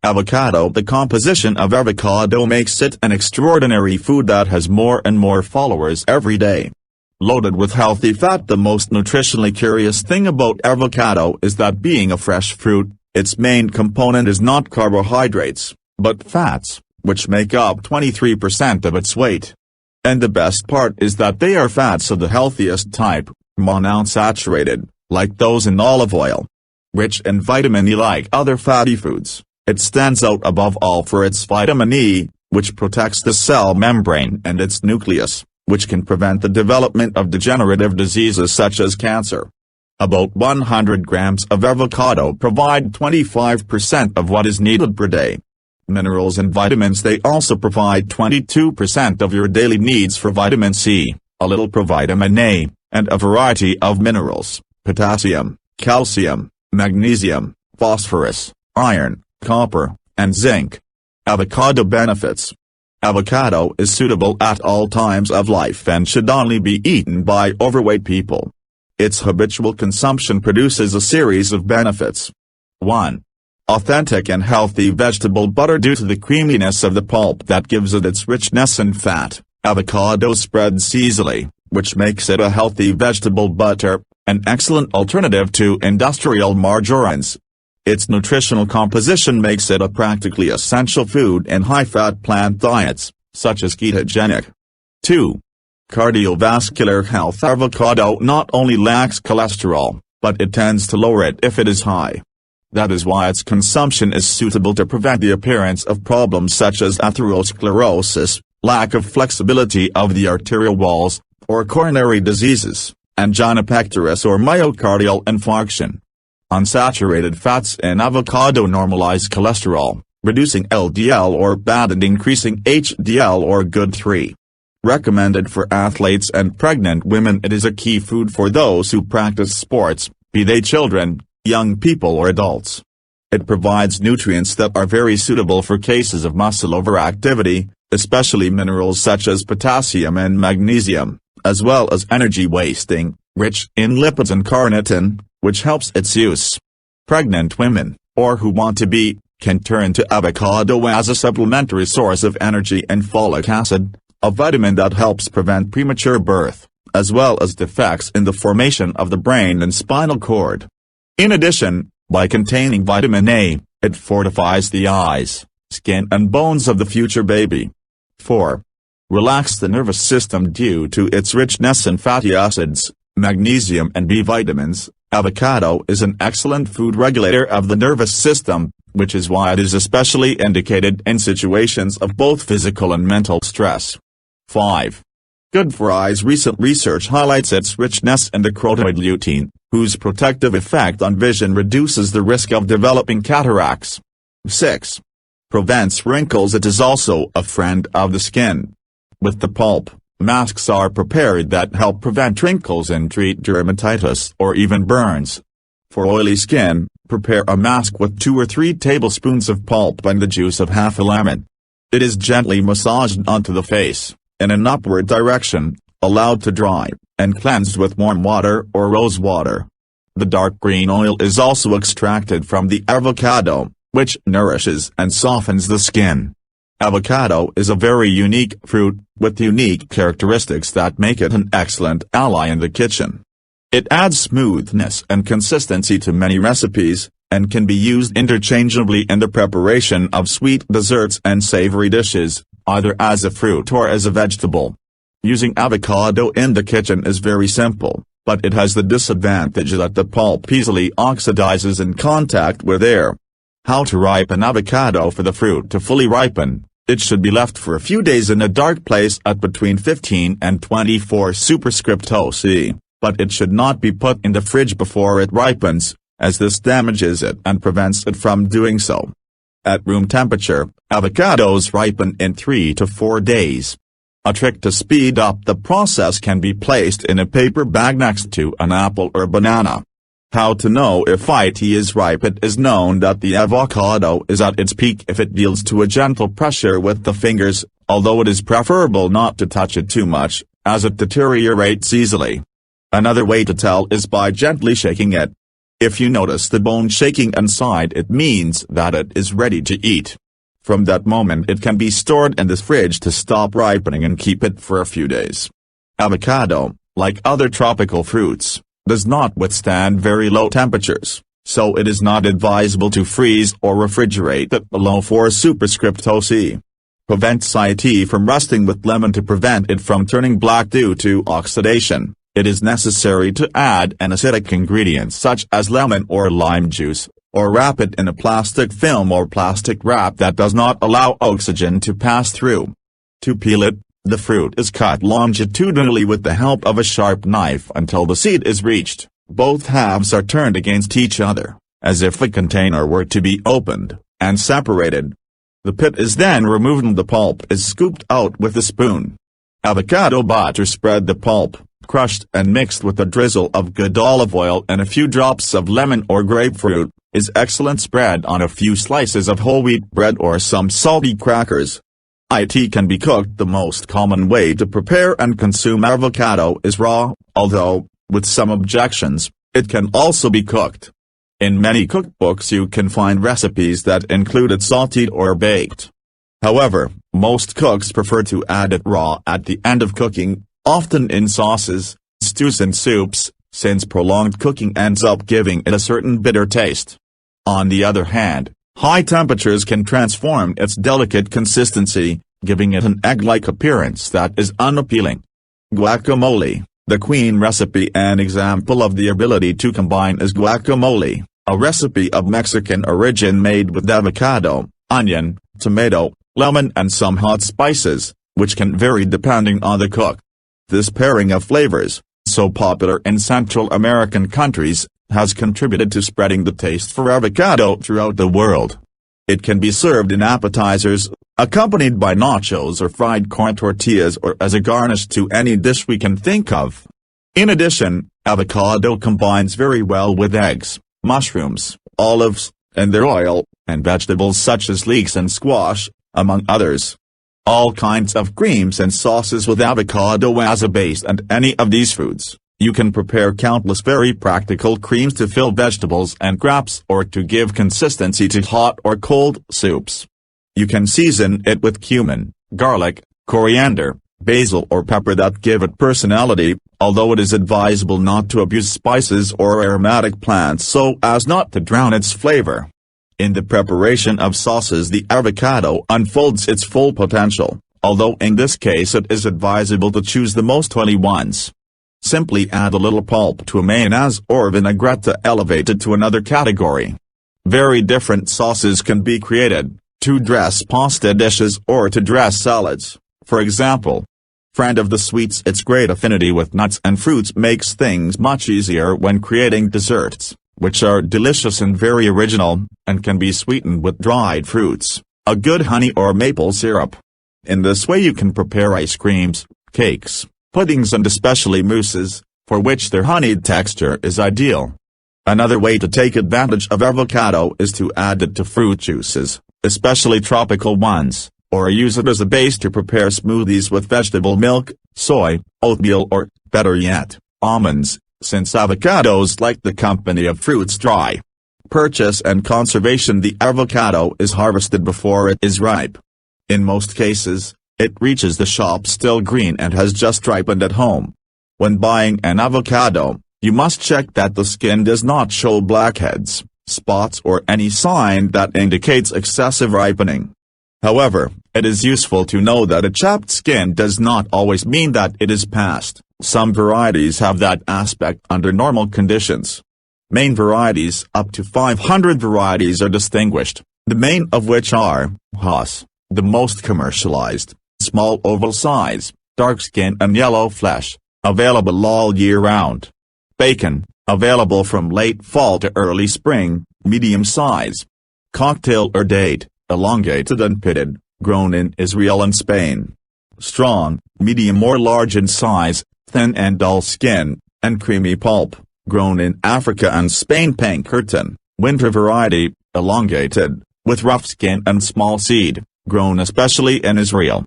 Avocado. The composition of avocado makes it an extraordinary food that has more and more followers every day. Loaded with healthy fat. The most nutritionally curious thing about avocado is that being a fresh fruit, its main component is not carbohydrates, but fats, which make up 23% of its weight. And the best part is that they are fats of the healthiest type, monounsaturated, like those in olive oil. Rich in vitamin E like other fatty foods, it stands out above all for its vitamin E, which protects the cell membrane and its nucleus, which can prevent the development of degenerative diseases such as cancer. About 100 grams of avocado provide 25% of what is needed per day. Minerals and vitamins. They also provide 22% of your daily needs for vitamin C, a little provitamin A, and a variety of minerals, potassium, calcium, magnesium, phosphorus, iron, copper, and zinc. Avocado benefits. Avocado is suitable at all times of life and should only be eaten by overweight people. Its habitual consumption produces a series of benefits. 1. Authentic and healthy vegetable butter. Due to the creaminess of the pulp that gives it its richness and fat, avocado spreads easily, which makes it a healthy vegetable butter, an excellent alternative to industrial margarines. Its nutritional composition makes it a practically essential food in high-fat plant diets, such as ketogenic. 2. Cardiovascular health. Avocado not only lacks cholesterol, but it tends to lower it if it is high. That is why its consumption is suitable to prevent the appearance of problems such as atherosclerosis, lack of flexibility of the arterial walls, or coronary diseases, angina pectoris or myocardial infarction. Unsaturated fats in avocado normalize cholesterol, reducing LDL or bad and increasing HDL or good 3. Recommended for athletes and pregnant women. It is a key food for those who practice sports, be they children, young people or adults. It provides nutrients that are very suitable for cases of muscle overactivity, especially minerals such as potassium and magnesium, as well as energy wasting, rich in lipids and carnitine, which helps its use. Pregnant women, or who want to be, can turn to avocado as a supplementary source of energy and folic acid, a vitamin that helps prevent premature birth, as well as defects in the formation of the brain and spinal cord. In addition, by containing vitamin A, it fortifies the eyes, skin and bones of the future baby. 4. Relax the nervous system. Due to its richness in fatty acids, magnesium and B vitamins, avocado is an excellent food regulator of the nervous system, which is why it is especially indicated in situations of both physical and mental stress. 5. Good for eyes. Recent research highlights its richness in the carotenoid lutein, whose protective effect on vision reduces the risk of developing cataracts. 6. Prevents wrinkles. It is also a friend of the skin. With the pulp, masks are prepared that help prevent wrinkles and treat dermatitis or even burns. For oily skin, prepare a mask with 2 or 3 tablespoons of pulp and the juice of half a lemon. It is gently massaged onto the face, in an upward direction, allowed to dry, and cleansed with warm water or rose water. The dark green oil is also extracted from the avocado, which nourishes and softens the skin. Avocado is a very unique fruit, with unique characteristics that make it an excellent ally in the kitchen. It adds smoothness and consistency to many recipes, and can be used interchangeably in the preparation of sweet desserts and savory dishes, either as a fruit or as a vegetable. Using avocado in the kitchen is very simple, but it has the disadvantage that the pulp easily oxidizes in contact with air. How to ripen avocado. For the fruit to fully ripen, it should be left for a few days in a dark place at between 15 and 24 superscripto C, but it should not be put in the fridge before it ripens, as this damages it and prevents it from doing so. At room temperature, avocados ripen in 3 to 4 days. A trick to speed up the process can be placed in a paper bag next to an apple or banana. How to know if it is ripe? It is known that the avocado is at its peak if it yields to a gentle pressure with the fingers, although it is preferable not to touch it too much, as it deteriorates easily. Another way to tell is by gently shaking it. If you notice the bone shaking inside, it means that it is ready to eat. From that moment it can be stored in the fridge to stop ripening and keep it for a few days. Avocado, like other tropical fruits, does not withstand very low temperatures, so it is not advisable to freeze or refrigerate it below 4 superscript C. Prevent tea from rusting with lemon. To prevent it from turning black due to oxidation, it is necessary to add an acidic ingredient such as lemon or lime juice, or wrap it in a plastic film or plastic wrap that does not allow oxygen to pass through. To peel it, the fruit is cut longitudinally with the help of a sharp knife until the seed is reached. Both halves are turned against each other, as if a container were to be opened, and separated. The pit is then removed and the pulp is scooped out with a spoon. Avocado butter. Spread the pulp, crushed and mixed with a drizzle of good olive oil and a few drops of lemon or grapefruit, is excellent. Spread on a few slices of whole wheat bread or some salty crackers. It can be cooked. The most common way to prepare and consume avocado is raw, although, with some objections, it can also be cooked. In many cookbooks you can find recipes that include it sautéed or baked. However, most cooks prefer to add it raw at the end of cooking, often in sauces, stews and soups, since prolonged cooking ends up giving it a certain bitter taste. On the other hand, high temperatures can transform its delicate consistency, giving it an egg-like appearance that is unappealing. Guacamole, the queen recipe. An example of the ability to combine is guacamole, a recipe of Mexican origin made with avocado, onion, tomato, lemon and some hot spices, which can vary depending on the cook. This pairing of flavors, so popular in Central American countries, has contributed to spreading the taste for avocado throughout the world. It can be served in appetizers, accompanied by nachos or fried corn tortillas, or as a garnish to any dish we can think of. In addition, avocado combines very well with eggs, mushrooms, olives, and their oil, and vegetables such as leeks and squash, among others. All kinds of creams and sauces with avocado as a base, and any of these foods. You can prepare countless very practical creams to fill vegetables and wraps, or to give consistency to hot or cold soups. You can season it with cumin, garlic, coriander, basil or pepper that give it personality, although it is advisable not to abuse spices or aromatic plants so as not to drown its flavor. In the preparation of sauces, the avocado unfolds its full potential, although in this case it is advisable to choose the most oily ones. Simply add a little pulp to a mayonnaise or vinaigrette to elevate it to another category. Very different sauces can be created, to dress pasta dishes or to dress salads, for example. Friend of the sweets, its great affinity with nuts and fruits makes things much easier when creating desserts, which are delicious and very original, and can be sweetened with dried fruits, a good honey or maple syrup. In this way you can prepare ice creams, cakes, puddings and especially mousses, for which their honeyed texture is ideal. Another way to take advantage of avocado is to add it to fruit juices, especially tropical ones, or use it as a base to prepare smoothies with vegetable milk, soy, oatmeal or, better yet, almonds, since avocados like the company of fruits. Dry purchase and conservation. The avocado is harvested before it is ripe. In most cases, it reaches the shop still green and has just ripened at home. When buying an avocado, you must check that the skin does not show blackheads, spots or any sign that indicates excessive ripening. However, it is useful to know that a chapped skin does not always mean that it is past. Some varieties have that aspect under normal conditions. Main varieties, up to 500 varieties, are distinguished, the main of which are Hass, the most commercialized, small oval size, dark skin and yellow flesh, available all year round. Bacon, available from late fall to early spring, medium size. Cocktail or date, elongated and pitted, grown in Israel and Spain. Strong, medium or large in size, thin and dull skin, and creamy pulp, grown in Africa and Spain. Pinkerton, winter variety, elongated, with rough skin and small seed, grown especially in Israel.